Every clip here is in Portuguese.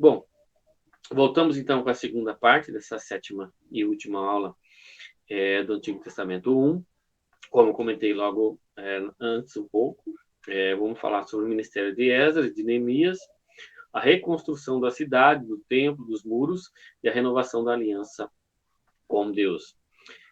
Bom, voltamos então com a segunda parte dessa sétima e última aula do Antigo Testamento 1. Como comentei logo antes um pouco, vamos falar sobre o ministério de Esdras, de Neemias, a reconstrução da cidade, do templo, dos muros e a renovação da aliança com Deus.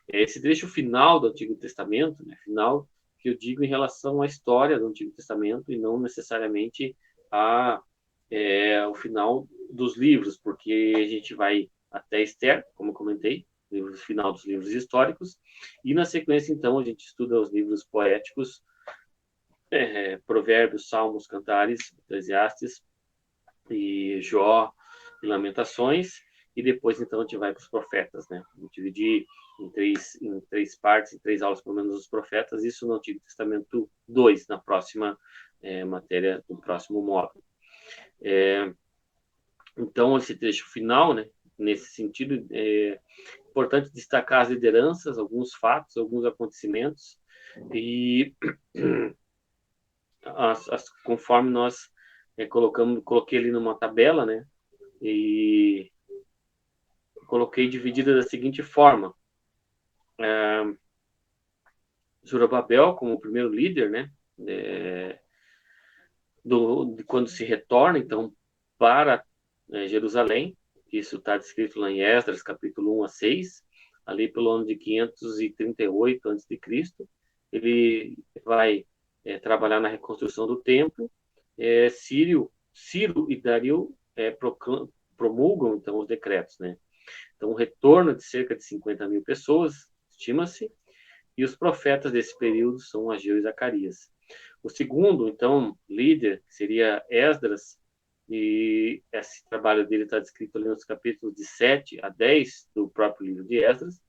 Esse trecho final do Antigo Testamento, né, final que eu digo em relação à história do Antigo Testamento e não necessariamente ao final dos livros, porque a gente vai até Esther, como eu comentei, final dos livros históricos, e na sequência, então, a gente estuda os livros poéticos, Provérbios, Salmos, Cantares, Eclesiastes, e Jó, e Lamentações, e depois, então, a gente vai para os profetas, né? A gente divide em três partes, em três aulas, pelo menos, os profetas, isso no Antigo Testamento 2, na próxima matéria, no próximo módulo. Então, esse trecho final, né, nesse sentido, é importante destacar as lideranças, alguns fatos, alguns acontecimentos, e conforme nós coloquei ali numa tabela, né, e coloquei dividida da seguinte forma: Zorobabel como o primeiro líder, né, de quando se retorna, então, para Jerusalém. Isso está descrito lá em Esdras, capítulo 1 a 6, ali pelo ano de 538 a.C. Ele vai trabalhar na reconstrução do templo. Ciro e Dario promulgam, então, os decretos, né? Então, o retorno de cerca de 50 mil pessoas, estima-se, e os profetas desse período são Ageu e Zacarias. O segundo, então, líder, seria Esdras, e esse trabalho dele está descrito ali nos capítulos de 7 a 10 do próprio livro de Esdras.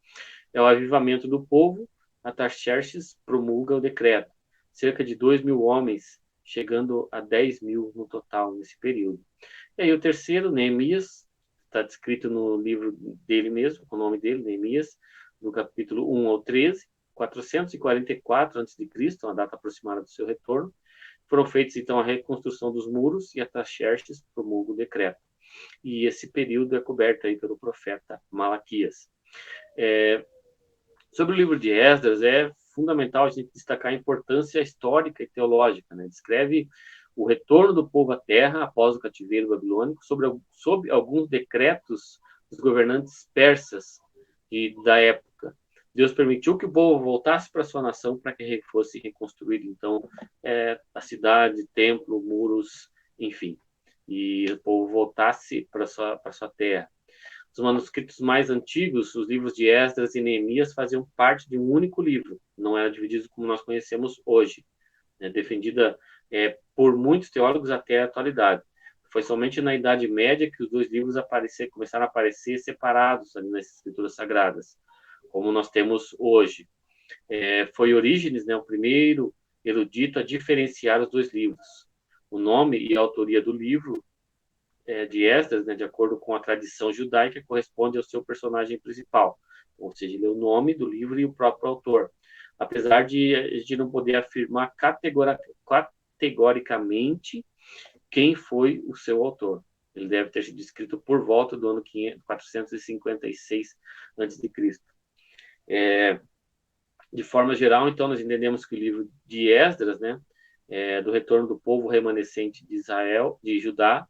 É o avivamento do povo. Artaxerxes promulga o decreto. Cerca de 2.000 homens, chegando a 10.000 no total nesse período. E aí o terceiro, Neemias, está descrito no livro dele mesmo, com o nome dele, Neemias, no capítulo 1 ao 13, 444 a.C., a data aproximada do seu retorno. Foram feitos, então, a reconstrução dos muros e Artaxerxes promulga o decreto. E esse período é coberto aí pelo profeta Malaquias. Sobre o livro de Esdras, é fundamental a gente destacar a importância histórica e teológica, né? Descreve o retorno do povo à terra após o cativeiro babilônico, sob alguns decretos dos governantes persas da época. Deus permitiu que o povo voltasse para sua nação para que fosse reconstruído, então, a cidade, templo, muros, enfim, e o povo voltasse para sua terra. Os manuscritos mais antigos, os livros de Esdras e Neemias, faziam parte de um único livro, não era dividido como nós conhecemos hoje, né, defendida por muitos teólogos até a atualidade. Foi somente na Idade Média que os dois livros começaram a aparecer separados ali nas escrituras sagradas, como nós temos hoje. Foi Orígenes, né, o primeiro erudito a diferenciar os dois livros. O nome e a autoria do livro de Esdras, né, de acordo com a tradição judaica, corresponde ao seu personagem principal, ou seja, ele é o nome do livro e o próprio autor. Apesar de a gente não poder afirmar categoricamente quem foi o seu autor. Ele deve ter sido escrito por volta do ano 456 a.C. De forma geral, então, nós entendemos que o livro de Esdras, né, do retorno do povo remanescente de Judá,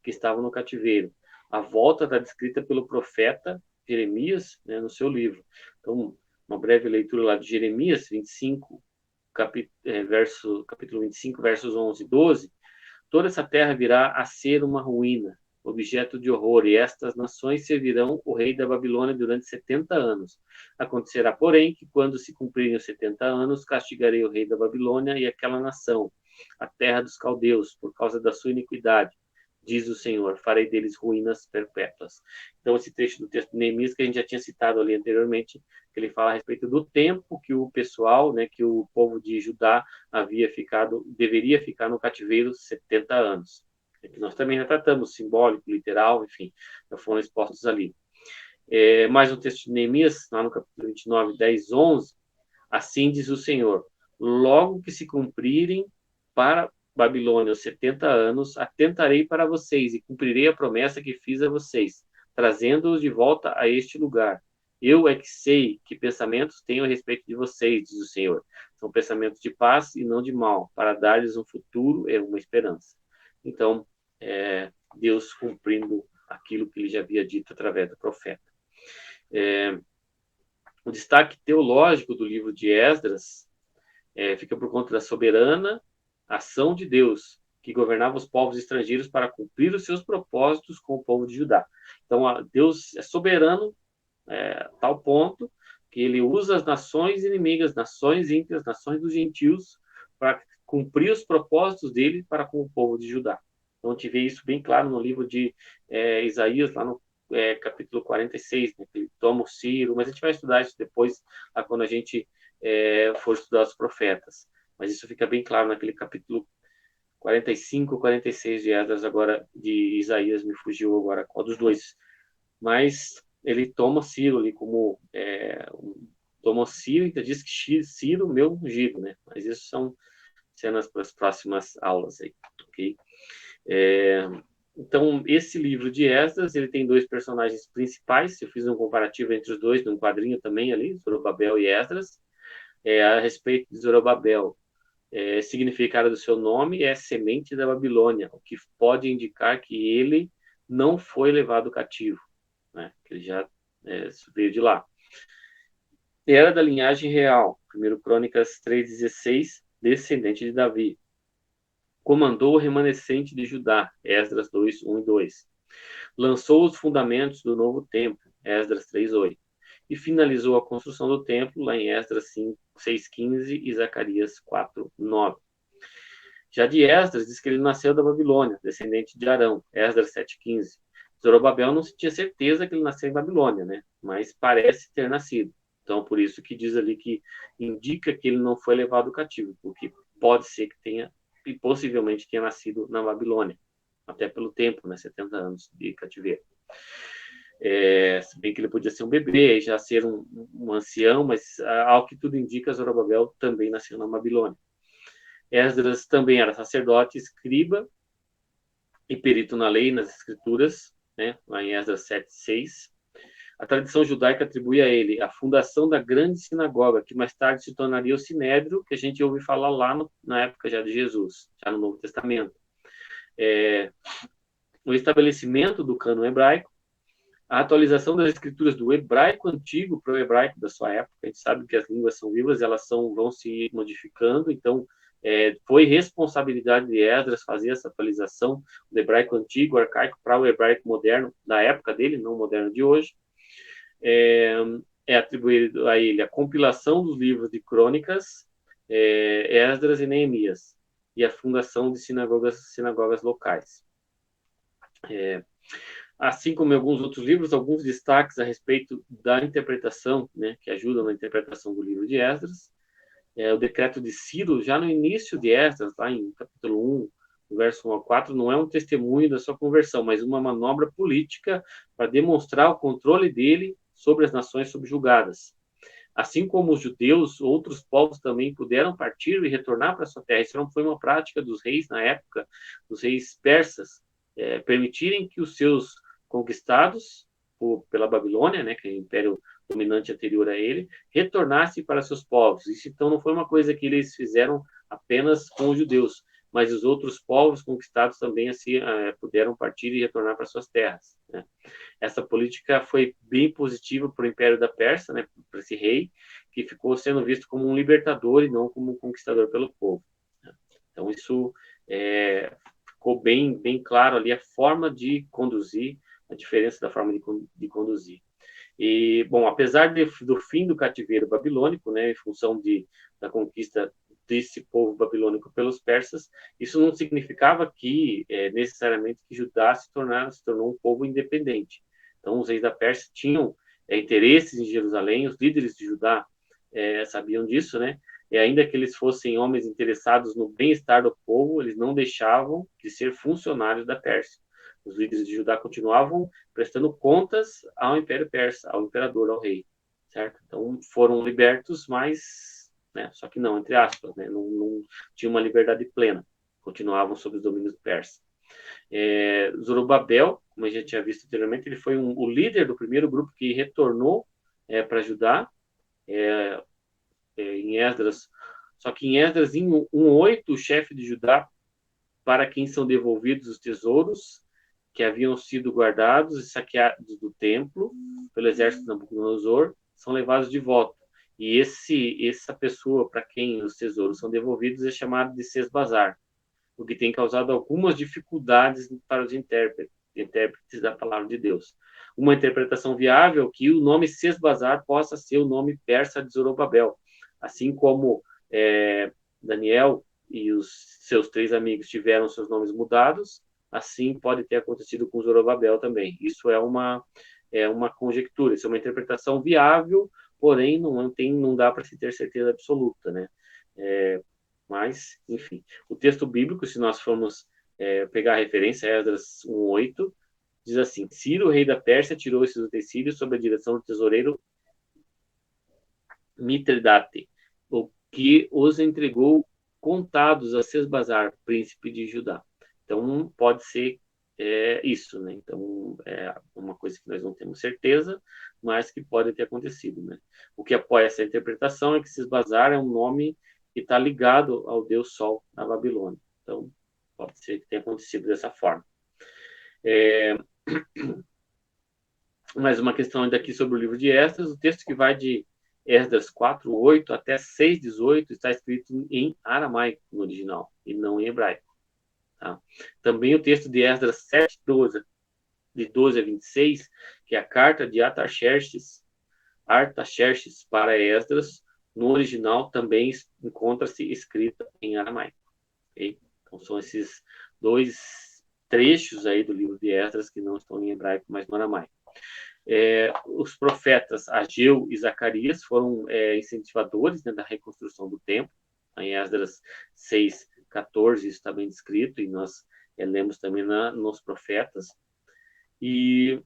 que estava no cativeiro. A volta está descrita pelo profeta Jeremias, né, no seu livro. Então, uma breve leitura lá de Jeremias 25, capítulo 25, versos 11 e 12. Toda essa terra virá a ser uma ruína, objeto de horror, e estas nações servirão o rei da Babilônia durante 70 anos. Acontecerá, porém, que quando se cumprirem os 70 anos, castigarei o rei da Babilônia e aquela nação, a terra dos caldeus, por causa da sua iniquidade, diz o Senhor, farei deles ruínas perpétuas. Então, esse trecho do texto de Neemias, que a gente já tinha citado ali anteriormente, que ele fala a respeito do tempo que o pessoal, né, que o povo de Judá deveria ficar no cativeiro 70 anos. Que nós também já tratamos, simbólico, literal, enfim, já foram expostos ali. Mais um texto de Neemias, lá no capítulo 29, 10, 11, assim diz o Senhor, logo que se cumprirem Babilônia os 70 anos, atentarei para vocês e cumprirei a promessa que fiz a vocês, trazendo-os de volta a este lugar. Eu é que sei que pensamentos tenho a respeito de vocês, diz o Senhor. São pensamentos de paz e não de mal, para dar-lhes um futuro e uma esperança. Então, Deus cumprindo aquilo que ele já havia dito através do profeta. O destaque teológico do livro de Esdras fica por conta da soberana ação de Deus, que governava os povos estrangeiros para cumprir os seus propósitos com o povo de Judá. Então, Deus é soberano a tal ponto que ele usa as nações inimigas, nações ímpias, nações dos gentios, para cumprir os propósitos dele para com o povo de Judá. Então, a gente vê isso bem claro no livro de Isaías, lá no capítulo 46, né, que ele toma o Ciro, mas a gente vai estudar isso depois, lá quando a gente for estudar os profetas. Mas isso fica bem claro naquele capítulo 45, 46 de Esdras, agora de Isaías, me fugiu agora qual dos dois. Mas ele toma Ciro ali como toma Ciro e diz que Ciro, meu ungido, né? Mas isso são cenas para as próximas aulas aí, ok? Então, esse livro de Esdras, ele tem dois personagens principais. Eu fiz um comparativo entre os dois, num quadrinho também ali, Zorobabel e Esdras. A respeito de Zorobabel, significado do seu nome é semente da Babilônia, o que pode indicar que ele não foi levado cativo, né? Que ele já veio de lá. Era da linhagem real, 1 Crônicas 3,16, descendente de Davi. Comandou o remanescente de Judá, Esdras 2, 1 e 2. Lançou os fundamentos do novo templo, Esdras 3:8, e finalizou a construção do templo lá em Esdras 6:15 e Zacarias 4:9. Já de Esdras diz que ele nasceu da Babilônia, descendente de Arão, Esdras 7:15. Zorobabel não se tinha certeza que ele nasceu em Babilônia, né? Mas parece ter nascido. Então, por isso que diz ali que indica que ele não foi levado cativo, porque pode ser que tenha, e possivelmente tenha nascido na Babilônia, até pelo tempo, né? 70 anos de cativeiro. Se bem que ele podia ser um bebê, já ser um ancião, mas ao que tudo indica, Zorobabel também nasceu na Babilônia. Esdras também era sacerdote, escriba e perito na lei e nas escrituras, né? Lá em Esdras 7:6. A tradição judaica atribui a ele a fundação da grande sinagoga, que mais tarde se tornaria o Sinédrio, que a gente ouve falar lá na época já de Jesus, já no Novo Testamento. O estabelecimento do cânon hebraico, a atualização das escrituras do hebraico antigo para o hebraico da sua época. A gente sabe que as línguas são vivas, elas vão se modificando, então foi responsabilidade de Esdras fazer essa atualização do hebraico antigo, arcaico, para o hebraico moderno da época dele, não moderno de hoje. Atribuído a ele a compilação dos livros de crônicas, Esdras e Neemias, e a fundação de sinagogas locais. Assim como em alguns outros livros, alguns destaques a respeito da interpretação, né, que ajudam na interpretação do livro de Esdras. O decreto de Ciro, já no início de Esdras, lá em capítulo 1, verso 1 ao 4, não é um testemunho da sua conversão, mas uma manobra política para demonstrar o controle dele sobre as nações subjugadas. Assim como os judeus, outros povos também puderam partir e retornar para sua terra. Isso não foi uma prática dos reis na época, dos reis persas, permitirem que os seus conquistados pela Babilônia, né, que é o império dominante anterior a ele, retornassem para seus povos. Isso então não foi uma coisa que eles fizeram apenas com os judeus, mas os outros povos conquistados também assim puderam partir e retornar para suas terras, né? Essa política foi bem positiva para o Império da Pérsia, né, para esse rei, que ficou sendo visto como um libertador e não como um conquistador pelo povo, né? Então isso ficou bem claro ali a forma de conduzir, a diferença da forma de conduzir. E, bom, apesar do fim do cativeiro babilônico, né, em função da conquista desse povo babilônico pelos persas, isso não significava que necessariamente que Judá se tornou um povo independente. Então, os reis da Pérsia tinham interesses em Jerusalém, os líderes de Judá sabiam disso, né? E ainda que eles fossem homens interessados no bem-estar do povo, eles não deixavam de ser funcionários da Pérsia. Os líderes de Judá continuavam prestando contas ao Império Persa, ao imperador, ao rei, certo? Então foram libertos, mas, né, só que não, entre aspas, né, não tinha uma liberdade plena. continuavam sob os domínios persas. Zorobabel, como a gente tinha visto anteriormente, ele foi o líder do primeiro grupo que retornou para Judá, em Esdras. Só que em Esdras, em 1:8, o chefe de Judá, para quem são devolvidos os tesouros que haviam sido guardados e saqueados do templo pelo exército de Nabucodonosor, são levados de volta. E essa pessoa para quem os tesouros são devolvidos é chamado de Sesbazar, o que tem causado algumas dificuldades para os intérpretes da palavra de Deus. Uma interpretação viável é que o nome Sesbazar possa ser o nome persa de Zorobabel, assim como Daniel e os seus 3 amigos tiveram seus nomes mudados, assim pode ter acontecido com Zorobabel também. Isso é uma conjectura, isso é uma interpretação viável, porém não dá para se ter certeza absoluta, né? Mas, enfim, o texto bíblico, se nós formos pegar a referência, Esdras 1:8, diz assim: Ciro, rei da Pérsia, tirou esses utensílios sob a direção do tesoureiro Mitridate, o que os entregou contados a Sesbazar, príncipe de Judá. Então, pode ser isso, né? Então, é uma coisa que nós não temos certeza, mas que pode ter acontecido, né? O que apoia essa interpretação é que Sesbazar é um nome que está ligado ao deus Sol na Babilônia. Então, pode ser que tenha acontecido dessa forma. Mais uma questão ainda aqui sobre o livro de Esdras. O texto que vai de Esdras 4:8 até 6:18 está escrito em aramaico no original, e não em hebraico. Tá? Também o texto de Esdras 7:12, de 12 a 26, que é a carta de Artaxerxes para Esdras, no original também encontra-se escrita em aramaico. Okay? Então são esses 2 trechos aí do livro de Esdras que não estão em hebraico, mas no aramaico. Os profetas Ageu e Zacarias foram incentivadores, né, da reconstrução do templo. Em Esdras 6:14 isso está bem descrito, e nós lemos também nos profetas. E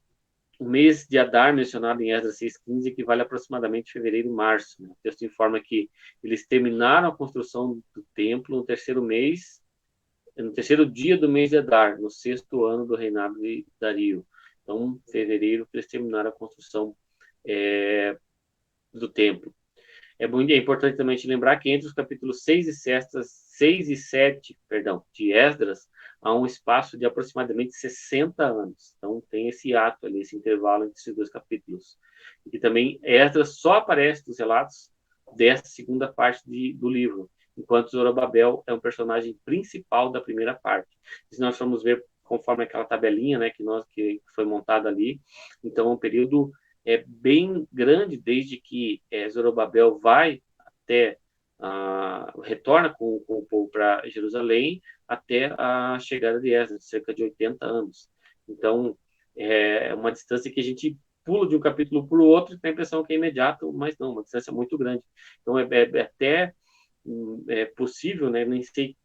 o mês de Adar, mencionado em Esdras 6:15, equivale aproximadamente a fevereiro e março. Né? O texto informa que eles terminaram a construção do templo no terceiro dia do mês de Adar, no 6º ano do reinado de Dario. Então, em fevereiro, que eles terminaram a construção do templo. É importante também te lembrar que entre os capítulos 6 e 7, de Esdras, há um espaço de aproximadamente 60 anos. Então, tem esse ato ali, esse intervalo entre esses 2 capítulos. E também Esdras só aparece nos relatos dessa segunda parte do livro, enquanto Zorobabel é um personagem principal da primeira parte. Se nós formos ver conforme aquela tabelinha, né, que foi montada ali, então é um período bem grande, desde que Zorobabel vai até retorna com o povo para Jerusalém até a chegada de Esdras, cerca de 80 anos. Então, é uma distância que a gente pula de um capítulo para o outro e tem a impressão que é imediato, mas não, uma distância muito grande. Então, é até possível, né, nem sei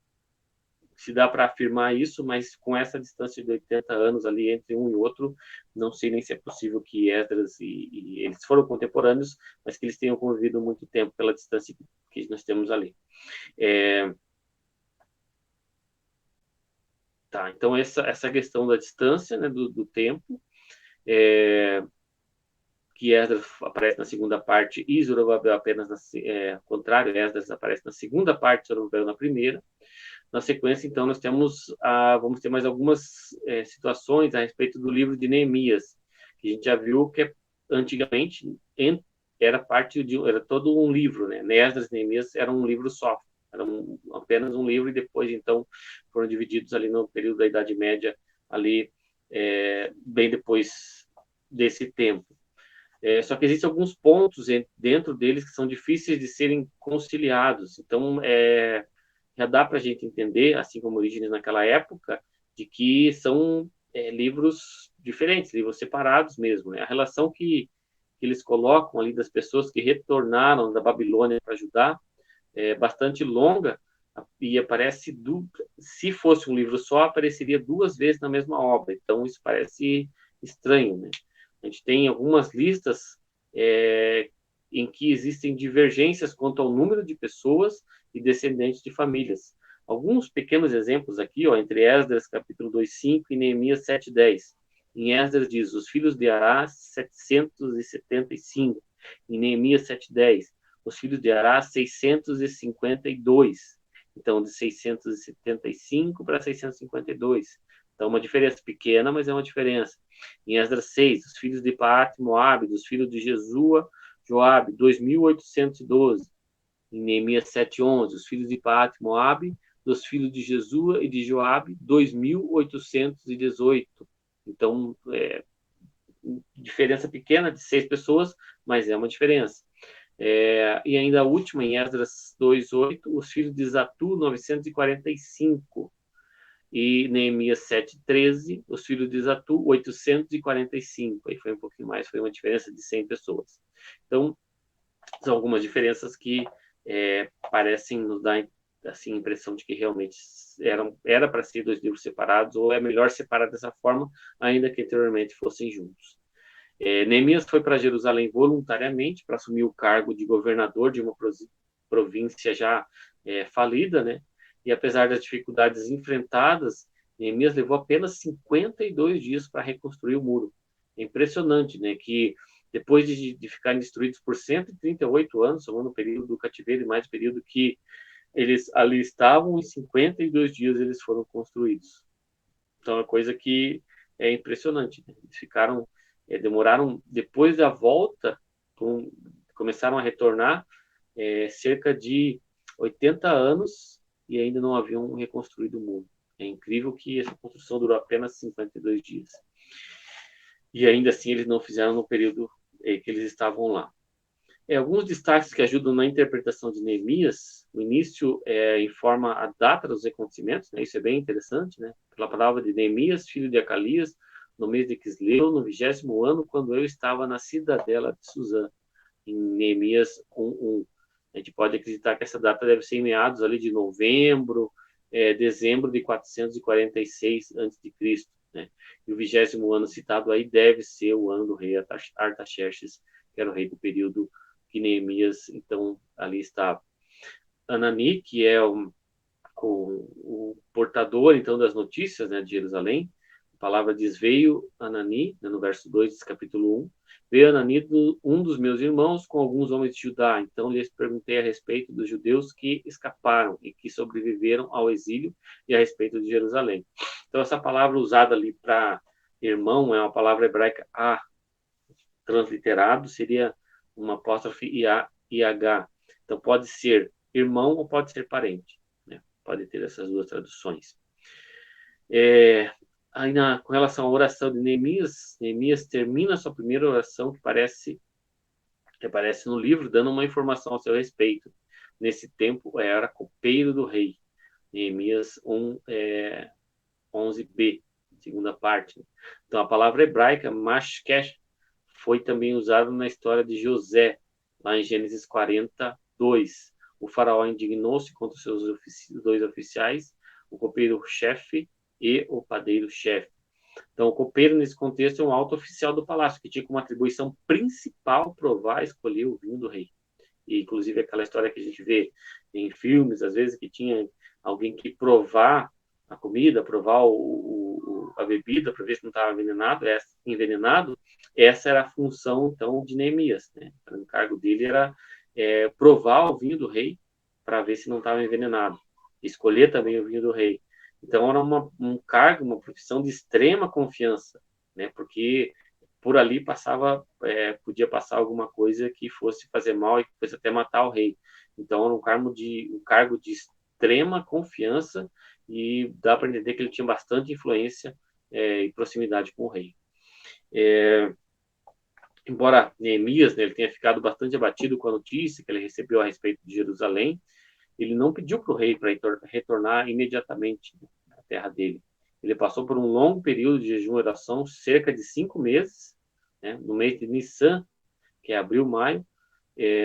se dá para afirmar isso, mas com essa distância de 80 anos ali entre um e outro, não sei nem se é possível que Esdras e eles foram contemporâneos, mas que eles tenham convivido muito tempo pela distância que nós temos ali. Tá, então essa questão da distância, né, do tempo, que Esdras aparece na segunda parte e Zorobabel apenas ao contrário, Esdras aparece na segunda parte, Zorobabel na primeira. Na sequência, então, nós vamos ter mais algumas situações a respeito do livro de Neemias, que a gente já viu que antigamente era todo um livro, né? Esdras e Neemias era um livro só, era apenas um livro, e depois, então, foram divididos ali no período da Idade Média, ali bem depois desse tempo. Só que existem alguns pontos dentro deles que são difíceis de serem conciliados. Então, já dá para a gente entender, assim como Orígenes naquela época, de que são livros diferentes, livros separados mesmo. Né? A relação que eles colocam ali das pessoas que retornaram da Babilônia para Judá é bastante longa, e aparece, se fosse um livro só, apareceria 2 vezes na mesma obra. Então, isso parece estranho, né? A gente tem algumas listas em que existem divergências quanto ao número de pessoas e descendentes de famílias. alguns pequenos exemplos aqui, entre Esdras, capítulo 2:5 e Neemias 7:10. Em Esdras diz, os filhos de Arás, 775. Em Neemias 7:10, os filhos de Arás, 652. Então, de 675 para 652. Então, uma diferença pequena, mas é uma diferença. Em Esdras 6, os filhos de Paate, Moabe, dos filhos de Jesua, Joabe, 2.812. Em Neemias 7:11, os filhos de Paate, Moabe, dos filhos de Jesua e de Joabe, 2.818. Então, diferença pequena de 6 pessoas, mas é uma diferença. E ainda a última, em Esdras 2:8, os filhos de Zatu, 945. E Neemias 7:13, os filhos de Zatu, 845. Aí foi um pouquinho mais, foi uma diferença de 100 pessoas. Então, são algumas diferenças que parecem nos dar assim, a impressão de que realmente era para ser 2 livros separados, ou é melhor separar dessa forma, ainda que anteriormente fossem juntos. Neemias foi para Jerusalém voluntariamente para assumir o cargo de governador de uma província já falida, né? E apesar das dificuldades enfrentadas, Neemias levou apenas 52 dias para reconstruir o muro. É impressionante, né? Que depois de ficarem destruídos por 138 anos, somando o período do cativeiro e mais o período que eles ali estavam, em 52 dias eles foram construídos. Então é coisa que é impressionante, né? Eles ficaram, demoraram, depois da volta, começaram a retornar cerca de 80 anos e ainda não haviam reconstruído o muro. É incrível que essa construção durou apenas 52 dias. E ainda assim eles não fizeram no período que eles estavam lá. Alguns destaques que ajudam na interpretação de Neemias. O início informa a data dos acontecimentos, né? Isso é bem interessante, né? Pela palavra de Neemias, filho de Acalias, no mês de Quisleu, no 20º ano, quando eu estava na cidadela de Suzã, em Neemias 1:1. A gente pode acreditar que essa data deve ser em meados ali de novembro, dezembro de 446 a.C., né? E o 20º ano citado aí deve ser o ano do rei Artaxerxes, que era o rei do período que Neemias, então, ali estava. Anani, que é o portador, então, das notícias, né, de Jerusalém, a palavra diz, veio Anani, né, no verso 2 desse capítulo 1, veio Anani, um dos meus irmãos, com alguns homens de Judá. Então, lhes perguntei a respeito dos judeus que escaparam e que sobreviveram ao exílio e a respeito de Jerusalém. Então, essa palavra usada ali para irmão é uma palavra hebraica a, transliterado, seria uma apóstrofe IH. Então, pode ser irmão ou pode ser parente, né? Pode ter essas duas traduções. Aí, com relação à oração de Neemias, Neemias termina a sua primeira oração, que aparece no livro, dando uma informação a seu respeito. Nesse tempo, era copeiro do rei. Neemias 11b, segunda parte. Então, a palavra hebraica, mashkesh, foi também usado na história de José, lá em Gênesis 42. O faraó indignou-se contra os seus dois oficiais, o copeiro-chefe e o padeiro-chefe. Então, o copeiro, nesse contexto, é um alto oficial do palácio, que tinha como atribuição principal provar e escolher o vinho do rei. E, inclusive, aquela história que a gente vê em filmes, às vezes, que tinha alguém que provar a comida, provar a bebida, para ver se não estava envenenado. Essa era a função, então, de Neemias, né? O encargo dele era provar o vinho do rei para ver se não estava envenenado. Escolher também o vinho do rei. Então, era um cargo, uma profissão de extrema confiança, né? Porque por ali podia passar alguma coisa que fosse fazer mal e que fosse até matar o rei. Então, era um cargo de extrema confiança e dá para entender que ele tinha bastante influência e proximidade com o rei. Embora Neemias, né, ele tenha ficado bastante abatido com a notícia que ele recebeu a respeito de Jerusalém, ele não pediu para o rei para retornar imediatamente à terra dele. Ele passou por um longo período de jejum e oração, cerca de 5 meses, né, no mês de Nissan, que é abril, maio,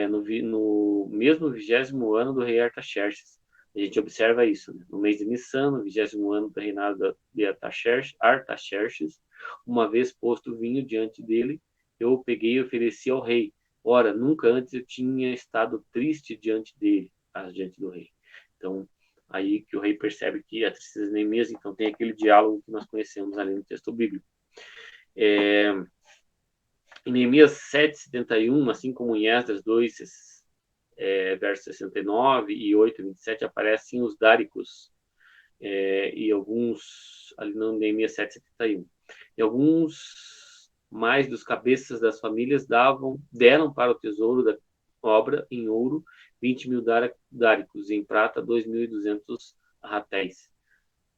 no mesmo 20º ano do rei Artaxerxes. A gente observa isso, né? No mês de Nissan, no 20º ano do reinado de Artaxerxes, uma vez posto o vinho diante dele, eu o peguei e ofereci ao rei. Ora, nunca antes eu tinha estado triste diante do rei. Então, aí que o rei percebe que a tristeza de Neemias, então tem aquele diálogo que nós conhecemos ali no texto bíblico. Em Neemias 7:71, assim como em Esdras 2, verso 69 e 8:27, aparecem os dáricos, e alguns, ali no Neemias 7:71, e alguns mais dos cabeças das famílias deram para o tesouro da obra em ouro 20 mil dáricos, em prata 2.200 arratéis.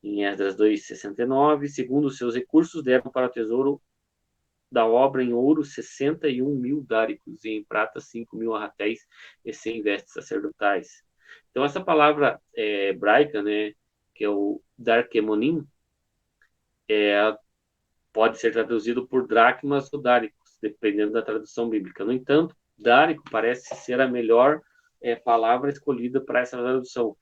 Em Esdras 2:69, segundo os seus recursos, deram para o tesouro da obra em ouro 61 mil dáricos e em prata 5 mil arratéis e 100 vestes sacerdotais. Então essa palavra hebraica, né, que é o darkemonim, pode ser traduzido por dracmas ou dáricos, dependendo da tradução bíblica. No entanto, dárico parece ser a melhor palavra escolhida para essa tradução.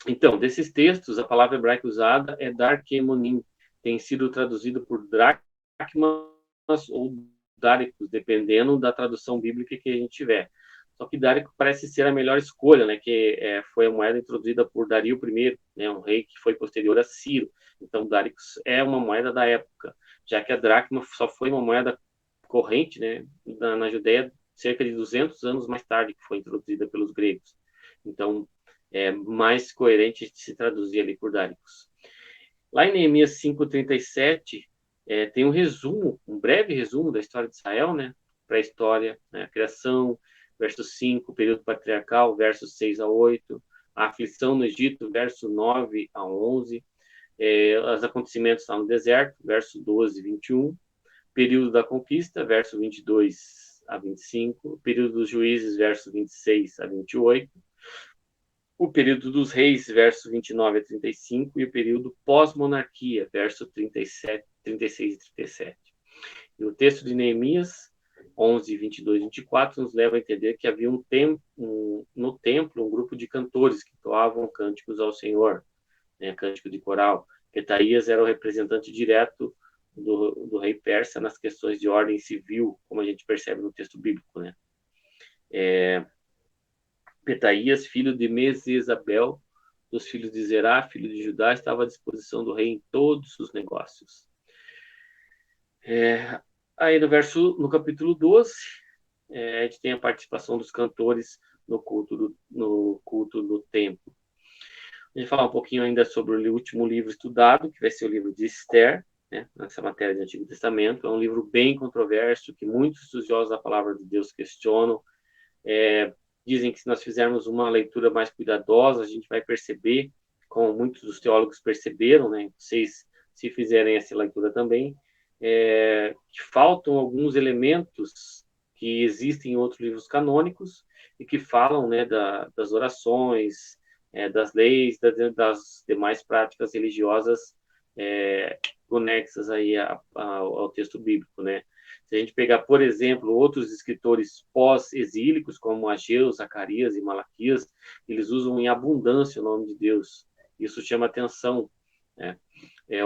Então, desses textos, a palavra hebraica usada é darkemonim. Tem sido traduzido por dracmas ou dáricos, dependendo da tradução bíblica que a gente tiver. Só que dárico parece ser a melhor escolha, né? Que foi a moeda introduzida por Dario I, né? Um rei que foi posterior a Ciro. Então, dáricos é uma moeda da época, já que a dracma só foi uma moeda corrente, né? Na Judéia, cerca de 200 anos mais tarde, que foi introduzida pelos gregos. Então, é mais coerente se traduzir ali por dáricos. Lá em Neemias 5:37, tem um resumo, um breve resumo da história de Israel, né? Pré-história, né? A criação, verso 5, período patriarcal, versos 6 a 8, a aflição no Egito, verso 9 a 11, os acontecimentos lá no deserto, verso 12 e 21, período da conquista, verso 22 a 25, período dos juízes, verso 26 a 28, o período dos reis, verso 29 a 35, e o período pós-monarquia, verso 37, 36 e 37. E o texto de Neemias 11, 22 e 24 nos leva a entender que havia no templo um grupo de cantores que toavam cânticos ao Senhor, né, cântico de coral. Petaías era o representante direto do rei persa nas questões de ordem civil, como a gente percebe no texto bíblico, né? Petaías, filho de Mesesabel, dos filhos de Zerá, filho de Judá, estava à disposição do rei em todos os negócios. Aí no capítulo 12, a gente tem a participação dos cantores no culto do templo. A gente falar um pouquinho ainda sobre o último livro estudado, que vai ser o livro de Esther, né, nessa matéria do Antigo Testamento. É um livro bem controverso, que muitos estudiosos da palavra de Deus questionam. Dizem que se nós fizermos uma leitura mais cuidadosa, a gente vai perceber, como muitos dos teólogos perceberam, né, vocês, se fizerem essa leitura também, que faltam alguns elementos que existem em outros livros canônicos e que falam, né, das orações, das leis, das demais práticas religiosas conexas aí ao texto bíblico, né? Se a gente pegar, por exemplo, outros escritores pós-exílicos, como Ageu, Zacarias e Malaquias, eles usam em abundância o nome de Deus. Isso chama atenção, né?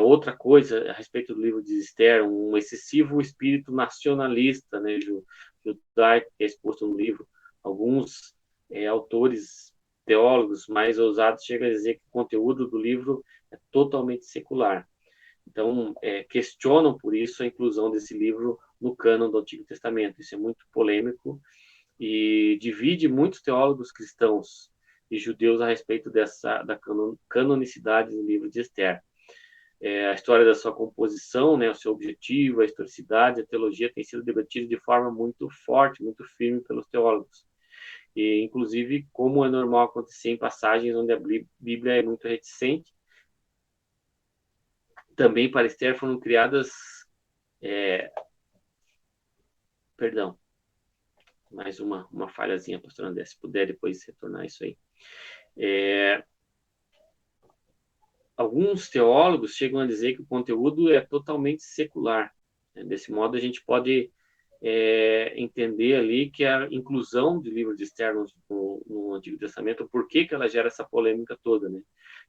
Outra coisa a respeito do livro de Esther, um excessivo espírito nacionalista, né, judaico, que é exposto no livro. Alguns autores teólogos mais ousados chegam a dizer que o conteúdo do livro é totalmente secular. Então, questionam por isso a inclusão desse livro no cânon do Antigo Testamento. Isso é muito polêmico e divide muitos teólogos cristãos e judeus a respeito da canonicidade do livro de Esther. A história da sua composição, né, o seu objetivo, a historicidade, a teologia tem sido debatida de forma muito forte, muito firme pelos teólogos. E, inclusive, como é normal acontecer em passagens onde a Bíblia é muito reticente, também para Esther foram criadas... Perdão, mais uma falhazinha, pastor André, se puder depois retornar isso aí. Alguns teólogos chegam a dizer que o conteúdo é totalmente secular. Desse modo, a gente pode entender ali que a inclusão do livro de Esther no Antigo Testamento, por que ela gera essa polêmica toda, né?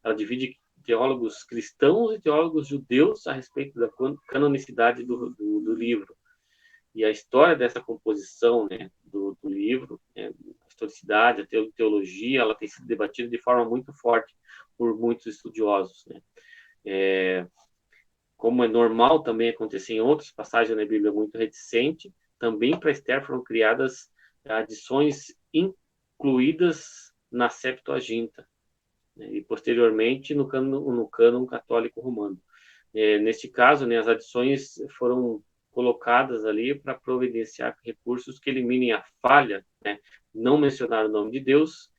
Ela divide teólogos cristãos e teólogos judeus a respeito da canonicidade do livro. E a história dessa composição, né, do livro, a historicidade, a teologia, ela tem sido debatida de forma muito forte por muitos estudiosos, né? Como é normal também acontecer em outras passagens da Bíblia muito recente, também para Esther foram criadas adições incluídas na Septuaginta, né? E posteriormente no cânon católico romano. Neste caso, né, as adições foram colocadas ali para providenciar recursos que eliminem a falha, né, não mencionar o nome de Deus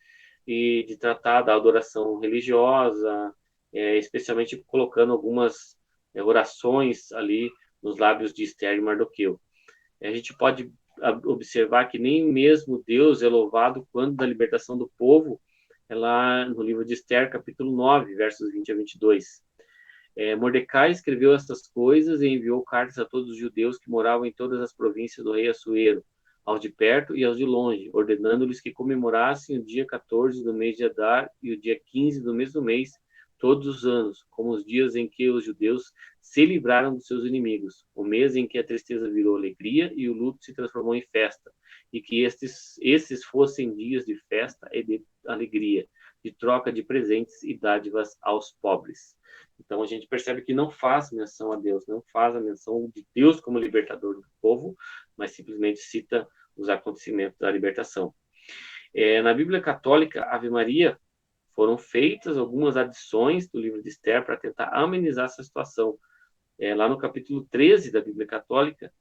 e de tratar da adoração religiosa, especialmente colocando algumas orações ali nos lábios de Esther e Mardoqueu. A gente pode observar que nem mesmo Deus é louvado quando da libertação do povo, é lá no livro de Esther, capítulo 9, versos 20 a 22. Mordecai escreveu estas coisas e enviou cartas a todos os judeus que moravam em todas as províncias do rei Assuero, aos de perto e aos de longe, ordenando-lhes que comemorassem o dia 14 do mês de Adar e o dia 15 do mesmo mês, todos os anos, como os dias em que os judeus se livraram dos seus inimigos, o mês em que a tristeza virou alegria e o luto se transformou em festa, e que esses fossem dias de festa e de alegria, de troca de presentes e dádivas aos pobres. Então a gente percebe que não faz menção a Deus, não faz a menção de Deus como libertador do povo, mas simplesmente cita os acontecimentos da libertação. Na Bíblia Católica, Ave Maria, foram feitas algumas adições do livro de Esther para tentar amenizar essa situação. Lá no capítulo 13 da Bíblia Católica,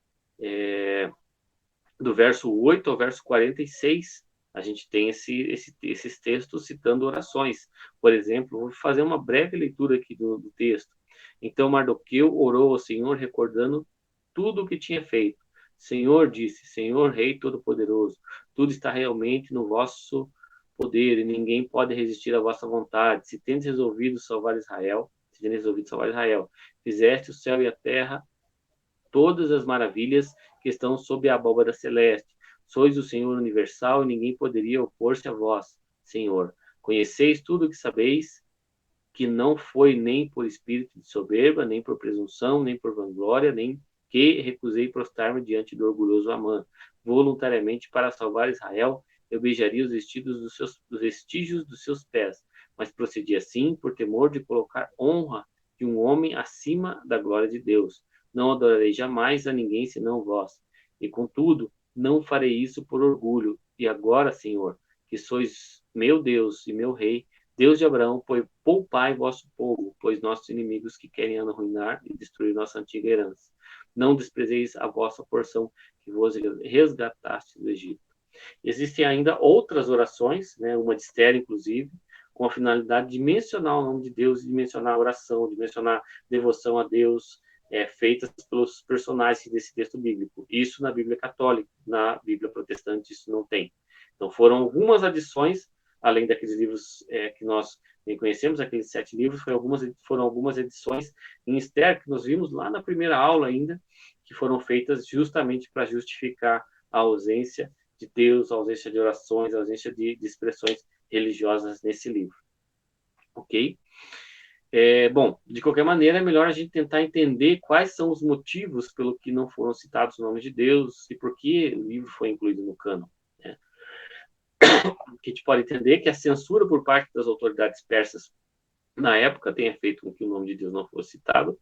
do verso 8 ao verso 46, a gente tem esses textos citando orações. Por exemplo, vou fazer uma breve leitura aqui do texto. Então Mardoqueu orou ao Senhor, recordando tudo o que tinha feito. Senhor disse, Senhor Rei Todo-Poderoso, tudo está realmente no vosso poder e ninguém pode resistir à vossa vontade. Se tendes resolvido salvar Israel, fizeste o céu e a terra, todas as maravilhas que estão sob a abóbada celeste. Sois o Senhor universal e ninguém poderia opor-se a vós, Senhor. Conheceis tudo o que sabeis, que não foi nem por espírito de soberba, nem por presunção, nem por vanglória, nem que recusei prostrar-me diante do orgulhoso Amã. Voluntariamente, para salvar Israel, eu beijaria os vestígios dos seus pés, mas procedi assim por temor de colocar honra de um homem acima da glória de Deus. Não adorarei jamais a ninguém senão vós. E contudo, não farei isso por orgulho. E agora, Senhor, que sois meu Deus e meu Rei, Deus de Abraão, poupai vosso povo, pois nossos inimigos que querem arruinar e destruir nossa antiga herança. Não desprezeis a vossa porção que vos resgataste do Egito. Existem ainda outras orações, né, uma de Esther, inclusive, com a finalidade de mencionar o nome de Deus, de mencionar a oração, de mencionar devoção a Deus, feitas pelos personagens desse texto bíblico. Isso na Bíblia Católica, na Bíblia Protestante isso não tem. Então foram algumas adições, além daqueles livros que nós conhecemos, aqueles 7 livros, foram algumas edições em Esther, que nós vimos lá na primeira aula ainda, que foram feitas justamente para justificar a ausência de Deus, a ausência de orações, a ausência de expressões religiosas nesse livro. Ok? Bom, de qualquer maneira, é melhor a gente tentar entender quais são os motivos pelo que não foram citados os nomes de Deus e por que o livro foi incluído no cânon. Né? Que a gente pode entender que a censura por parte das autoridades persas na época tenha feito com que o nome de Deus não fosse citado,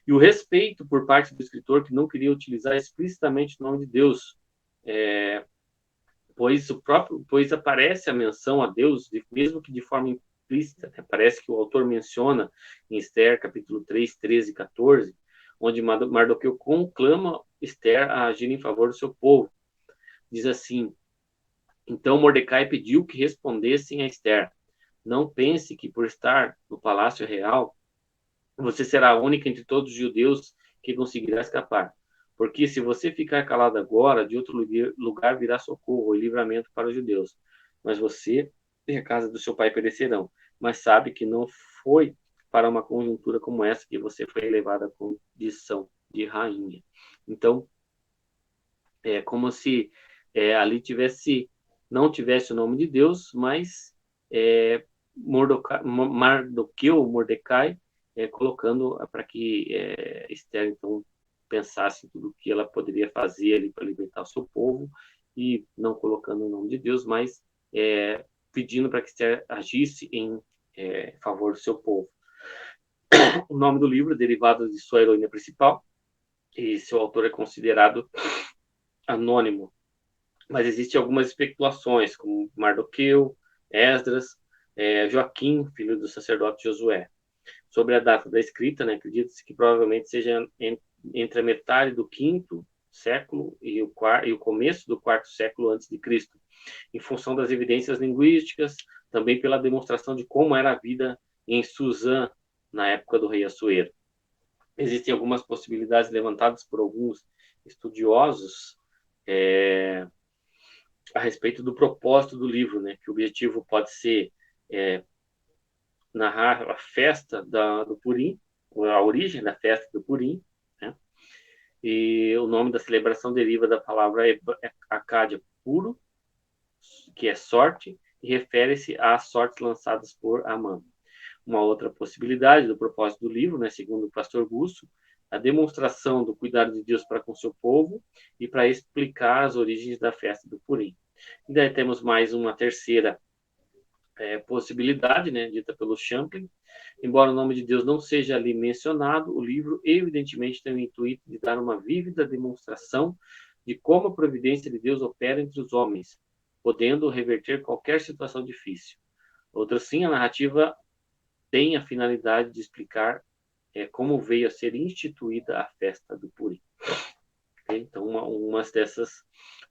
e o respeito por parte do escritor que não queria utilizar explicitamente o nome de Deus, pois aparece a menção a Deus, mesmo que de forma implícita. Parece que o autor menciona em Esther, capítulo 3, 13 e 14, onde Mardoqueu conclama Esther a agir em favor do seu povo. Diz assim: então Mordecai pediu que respondessem a Esther: não pense que por estar no palácio real, você será a única entre todos os judeus que conseguirá escapar. Porque se você ficar calado agora, de outro lugar virá socorro e livramento para os judeus. Mas você e a casa do seu pai perecerão. Mas sabe que não foi para uma conjuntura como essa que você foi elevada à condição de rainha. Então, é como se ali não tivesse o nome de Deus, mas Mordecai, colocando para que Esther, então, pensasse em tudo que ela poderia fazer ali para libertar o seu povo e não colocando o nome de Deus, mas pedindo para que Esther agisse em favor do seu povo. O nome do livro é derivado de sua heroína principal, e seu autor é considerado anônimo. Mas existem algumas especulações, como Mardoqueu, Esdras, Joaquim, filho do sacerdote Josué. Sobre a data da escrita, né, acredita-se que provavelmente seja entre a metade do quinto século e o começo do quarto século antes de Cristo, em função das evidências linguísticas, também pela demonstração de como era a vida em Suzã na época do rei Assuero. Existem algumas possibilidades levantadas por alguns estudiosos a respeito do propósito do livro, né? Que o objetivo pode ser narrar a festa do Purim, a origem da festa do Purim, né? E o nome da celebração deriva da palavra acádia puro, que é sorte, e refere-se às sortes lançadas por Amã. Uma outra possibilidade do propósito do livro, né, segundo o pastor Gusso, a demonstração do cuidado de Deus para com seu povo e para explicar as origens da festa do Purim. E daí temos mais uma terceira possibilidade, né, dita pelo Champlin. Embora o nome de Deus não seja ali mencionado, o livro evidentemente tem o intuito de dar uma vívida demonstração de como a providência de Deus opera entre os homens, podendo reverter qualquer situação difícil. Outra sim, a narrativa tem a finalidade de explicar como veio a ser instituída a festa do Purim. Então, uma dessas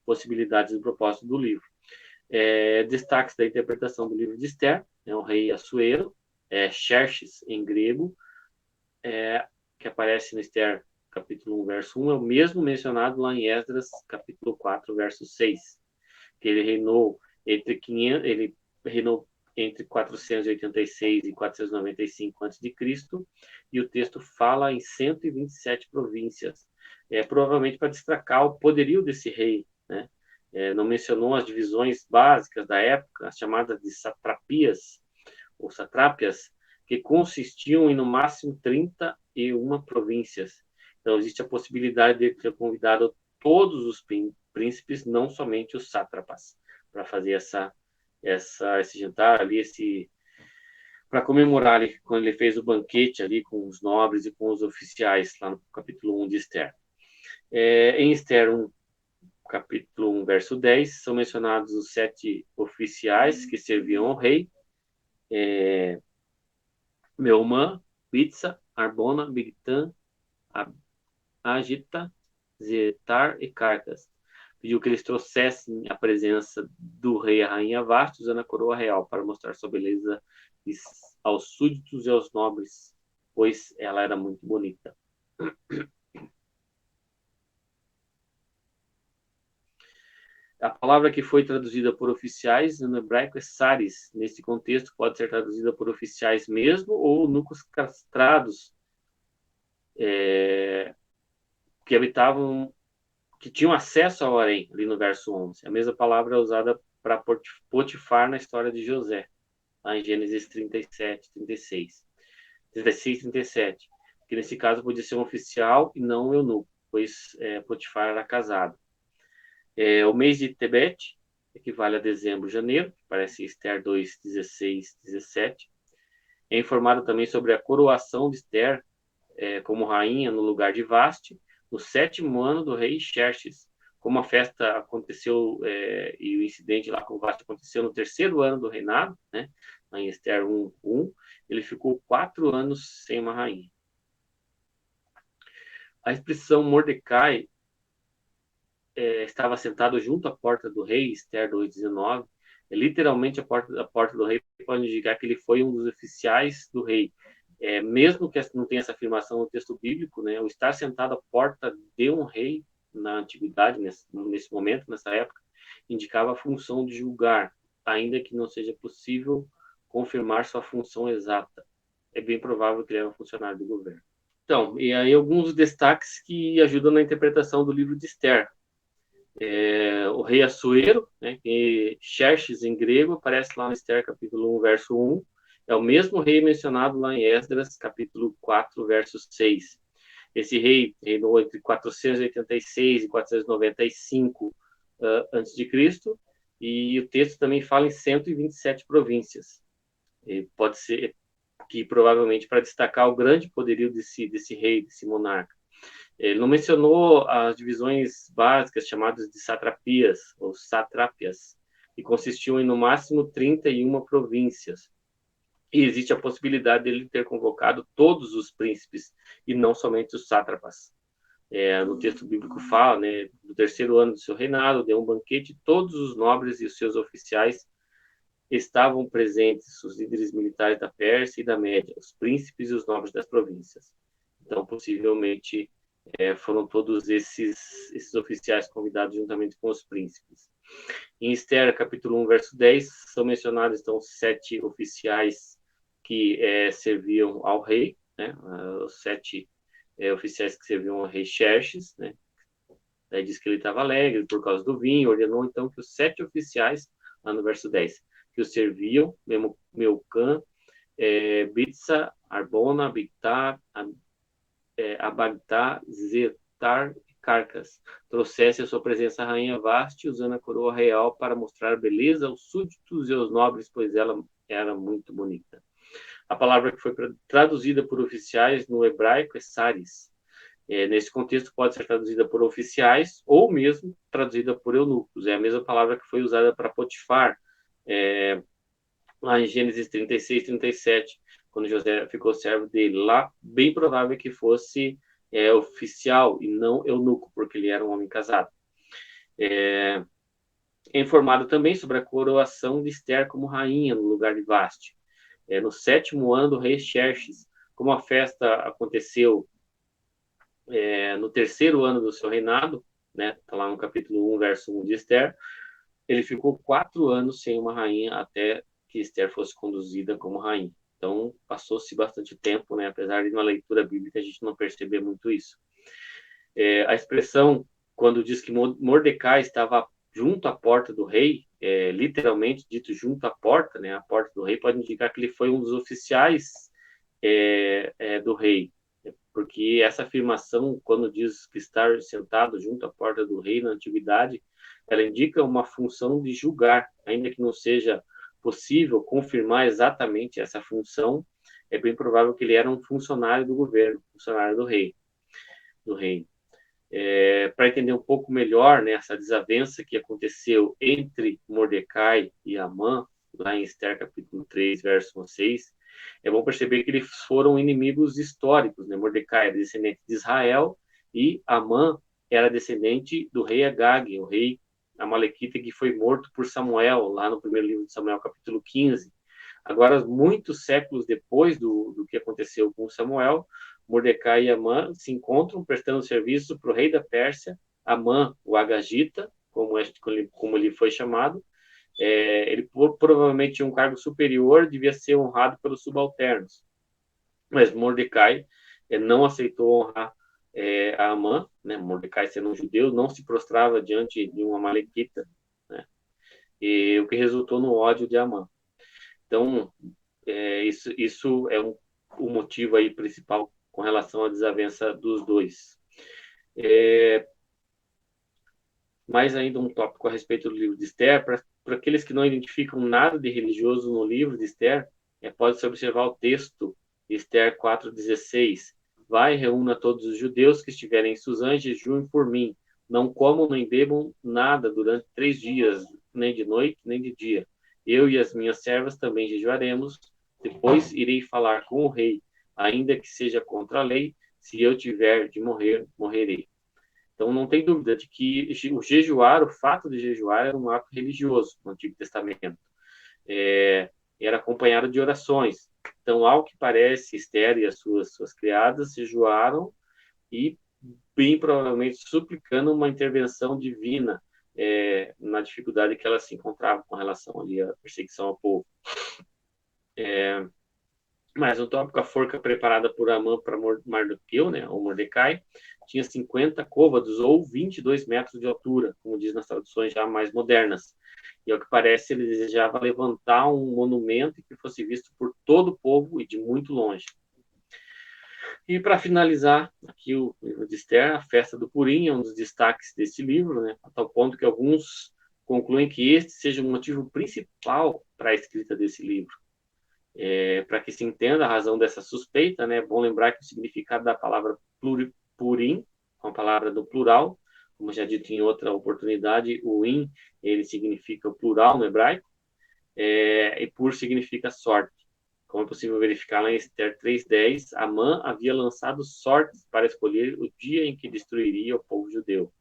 possibilidades do propósito do livro. Destaques da interpretação do livro de Esther, o rei Assuero, Xerxes em grego, que aparece no Esther capítulo 1, verso 1, é o mesmo mencionado lá em Esdras capítulo 4, verso 6, que ele reinou entre 486 e 495 a.C., e o texto fala em 127 províncias, provavelmente para destacar o poderio desse rei, né? Não mencionou as divisões básicas da época, as chamadas de satrapias, ou satrápias, que consistiam em no máximo 31 províncias. Então, existe a possibilidade de ter convidado todos os príncipes, não somente os sátrapas, para fazer esse jantar ali, para comemorar ali, quando ele fez o banquete ali com os nobres e com os oficiais, lá no capítulo 1 de Esther. Em Esther 1, capítulo 1, verso 10, são mencionados os 7 oficiais que serviam ao rei, Meumã, Bitsa, Arbona, Bigtan, Agita, Zetar e Carcas. Pediu que eles trouxessem a presença do rei e a rainha Vasti usando a coroa real para mostrar sua beleza aos súditos e aos nobres, pois ela era muito bonita. A palavra que foi traduzida por oficiais no hebraico é saris. Nesse contexto, pode ser traduzida por oficiais mesmo ou núcleos castrados que habitavam, que tinham acesso ao harém, ali no verso 11. A mesma palavra é usada para Potifar na história de José, lá em Gênesis 37, 36. 36, 37. Que nesse caso podia ser um oficial e não um eunuco, pois Potifar era casado. O mês de Tebete equivale a dezembro, janeiro, parece Esther 2, 16, 17. É informado também sobre a coroação de Esther como rainha no lugar de Vasti, no 7º ano do rei Xerxes. Como a festa aconteceu e o incidente lá com Vasti aconteceu no 3º ano do reinado, né, em Esther 1, 1, ele ficou 4 anos sem uma rainha. A expressão Mordecai estava sentado junto à porta do rei, Esther 2:19, literalmente a porta do rei pode indicar que ele foi um dos oficiais do rei. Mesmo que não tenha essa afirmação no texto bíblico, né, o estar sentado à porta de um rei na antiguidade, nesse momento, nessa época, indicava a função de julgar, ainda que não seja possível confirmar sua função exata. É bem provável que ele era um funcionário do governo. Então, e aí alguns destaques que ajudam na interpretação do livro de Esther. O rei Assuero, né, que Xerxes em grego, aparece lá no Esther capítulo 1, verso 1, é o mesmo rei mencionado lá em Esdras capítulo 4, verso 6. Esse rei reinou entre 486 e 495 antes de Cristo, e o texto também fala em 127 províncias. E pode ser que provavelmente para destacar o grande poderio desse rei, desse monarca. Ele não mencionou as divisões básicas chamadas de satrapias, ou satrápias, que consistiam em no máximo 31 províncias. E existe a possibilidade dele ter convocado todos os príncipes e não somente os sátrapas. No texto bíblico fala, né, do terceiro ano do seu reinado, deu um banquete, todos os nobres e os seus oficiais estavam presentes, os líderes militares da Pérsia e da Média, os príncipes e os nobres das províncias. Então, possivelmente, foram todos esses oficiais convidados juntamente com os príncipes. Em Esther, capítulo 1, verso 10, são mencionados, então, 7 oficiais que serviam ao rei, né? Os 7 oficiais que serviam ao rei Xerxes, né? Daí diz que ele estava alegre por causa do vinho, ordenou então que os 7 oficiais, lá no verso 10, que o serviam, Meucã, Bitsa, Arbona, Bictar, Abagtá, Zetar e Carcas, trouxesse a sua presença a rainha Vaste, usando a coroa real para mostrar beleza aos súditos e aos nobres, pois ela era muito bonita. A palavra que foi traduzida por oficiais no hebraico é saris. Nesse contexto pode ser traduzida por oficiais ou mesmo traduzida por eunucos. É a mesma palavra que foi usada para Potifar, lá em Gênesis 36, 37, quando José ficou servo dele. Lá, bem provável que fosse oficial e não eunuco, porque ele era um homem casado. É informado também sobre a coroação de Esther como rainha no lugar de Vaste. No 7º ano do rei Xerxes, como a festa aconteceu no 3º ano do seu reinado, né, tá lá no capítulo 1, verso 1 de Esther, ele ficou 4 anos sem uma rainha até que Esther fosse conduzida como rainha. Então, passou-se bastante tempo, né, apesar de uma leitura bíblica a gente não perceber muito isso. A expressão, quando diz que Mordecai estava junto à porta do rei, literalmente dito junto à porta, né, a porta do rei, pode indicar que ele foi um dos oficiais do rei, porque essa afirmação, quando diz que estar sentado junto à porta do rei na antiguidade, ela indica uma função de julgar, ainda que não seja possível confirmar exatamente essa função, é bem provável que ele era um funcionário do governo, funcionário do rei. Para entender um pouco melhor, né, essa desavença que aconteceu entre Mordecai e Amã, lá em Esther capítulo 3, verso 6, é bom perceber que eles foram inimigos históricos, né? Mordecai era descendente de Israel e Amã era descendente do rei Agag, o rei amalequita que foi morto por Samuel, lá no primeiro livro de Samuel, capítulo 15. Agora, muitos séculos depois do que aconteceu com Samuel, Mordecai e Amã se encontram prestando serviço para o rei da Pérsia, Amã, o Agagita, como ele foi chamado. Ele provavelmente tinha um cargo superior, devia ser honrado pelos subalternos. Mas Mordecai não aceitou honrar a Amã, né? Mordecai, sendo um judeu, não se prostrava diante de uma amalequita, né? E o que resultou no ódio de Amã. Então, isso é o motivo aí principal com relação à desavença dos dois. Mais ainda um tópico a respeito do livro de Esther, para aqueles que não identificam nada de religioso no livro de Esther, pode-se observar o texto de Esther 4,16. Vai, reúna todos os judeus que estiverem em Suzã e jejuem por mim. Não comam nem bebam nada durante 3 dias, nem de noite, nem de dia. Eu e as minhas servas também jejuaremos. Depois irei falar com o rei, ainda que seja contra a lei. Se eu tiver de morrer, morrerei. Então, não tem dúvida de que o jejuar, o fato de jejuar, era um ato religioso no Antigo Testamento. Era acompanhado de orações. Então, ao que parece, Esther e as suas criadas jejuaram e, bem provavelmente, suplicando uma intervenção divina na dificuldade que elas se encontravam com relação ali à perseguição ao povo. Mas o tópico, a forca preparada por Amã para Mardoqueu, né, ou Mordecai, tinha 50 côvados ou 22 metros de altura, como diz nas traduções já mais modernas. E ao que parece, ele desejava levantar um monumento que fosse visto por todo o povo e de muito longe. E para finalizar, aqui o livro de Esther, a festa do Purim é um dos destaques desse livro, né? A tal ponto que alguns concluem que este seja o motivo principal para a escrita desse livro. Para que se entenda a razão dessa suspeita, né, é bom lembrar que o significado da palavra purim, uma palavra no plural, como já dito em outra oportunidade, o in, ele significa o plural no hebraico, e pur significa sorte. Como é possível verificar lá em Esther 3:10, Amã havia lançado sortes para escolher o dia em que destruiria o povo judeu.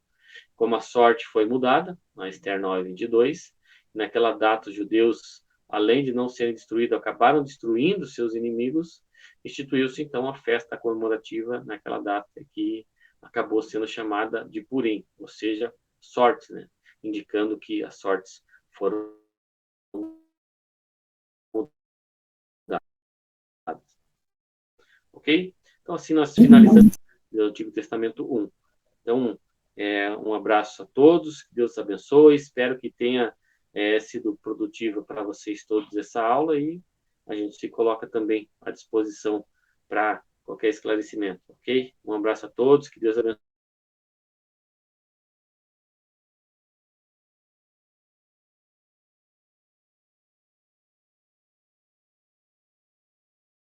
Como a sorte foi mudada, na Esther 9:22, naquela data os judeus, além de não serem destruídos, acabaram destruindo seus inimigos, instituiu-se então a festa comemorativa naquela data que acabou sendo chamada de Purim, ou seja, sortes, né? Indicando que as sortes foram mudadas. Ok? Então assim nós finalizamos o Antigo Testamento 1. Então, um abraço a todos, que Deus abençoe, espero que tenha sido produtiva para vocês todos essa aula e a gente se coloca também à disposição para qualquer esclarecimento, ok? Um abraço a todos, que Deus abençoe.